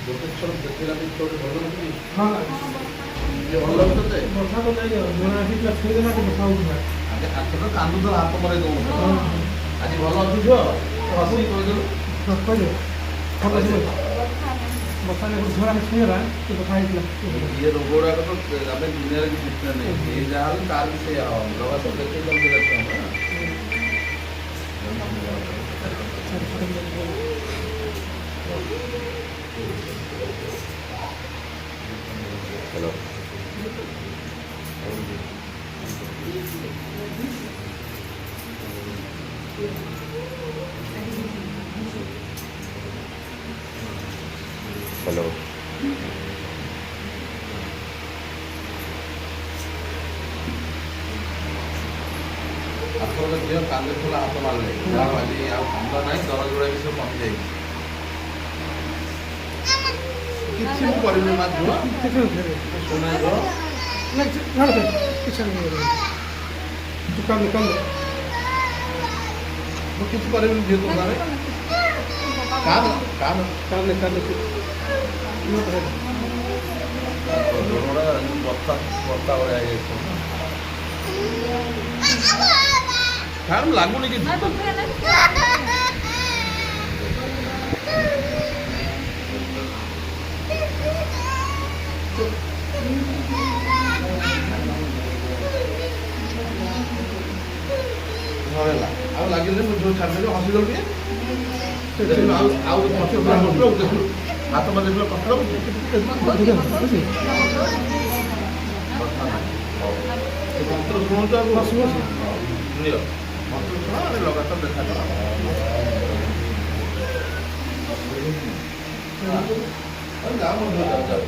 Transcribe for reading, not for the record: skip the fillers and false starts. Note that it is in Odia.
ଗୋଟେ ଥର ଦେଖିଲା ଭିତରେ ଭଲ ଲାଗୁଛି। ହଁ ଟିକେ ଭଲ ଲାଗୁଛି ତତେ? ବର୍ଷା ତ ନାଇଁ ଜଣେ ଆସିଥିଲା ଛୁଇଁଦେଲା ଟିକେ ବର୍ଷା ହଉଥିଲା। ଆଗେ ଆଠ କାନ୍ଦୁଥିଲା ହାତ ମରେଇ ଦଉଥିଲା। ହଁ ଆଜି ଭଲ ଅଛି ଝିଅ? ହସିକି କହିଦେଲୁ। କହିଲେ ଭଲ ଅଛି ବର୍ଷା ଝୁଣା ଛୁଇଁଗଲା ଟିକେ କଥା ହେଇଥିଲା। ଇଏ ରୋଗ ଗୁଡ଼ାକ ତ ଆମେ ଦୁନିଆରେ କିଛି ଦେଖିବା ନାହିଁ। ଏ ଯାହା ହେଲେ ତାର ବି ସେଇଆ ହବ। ଲଗା ତ ଦେଖେଇ ହ୍ୟାଲୋ। ହ୍ୟାଲୋ। ଆପଣଙ୍କ ଝିଅ କାନ୍ଦୁଥିଲା ହାତ ମାରିଲେ। ଯାହା ଆଜି ଆଉ କାନ୍ଦ ନାହିଁ, ଦରଜ ଗୁଡ଼ା ବି ସବୁ କମିଯାଇଛି। କିଛି ମୁଁ କରିବିନି ମା ଝୁଅ। ଶୁଣେ ଝୁଅ। ମୁଁ କିଛି କରିବିନି ଝିଅ ତୋ ଘରେ। ବତା ଭଳିଆ ହେଇଯାଇଛି। ଲାଗୁନି କିଛି। ହେଲା ଆଉ ଲାଗିଲେ ମୁଁ ଝିଅ ଛାଡ଼ିଦେବି ହସିଦେଲୁ ଟିକେ ଆଉ ହାତ ମାରି ଦେଖିଲେ କଷ୍ଟ ଲାଗୁଛି। ମନ୍ତ୍ର ଶୁଣନ୍ତୁ ଆଉ ହସୁଛି ନିଅ ମନ୍ତ୍ର ଶୁଣ ଲଗାତାର ଦେଖାଯାଅ। ଯାଅ ମୋ ଝିଅ ଯାଅ।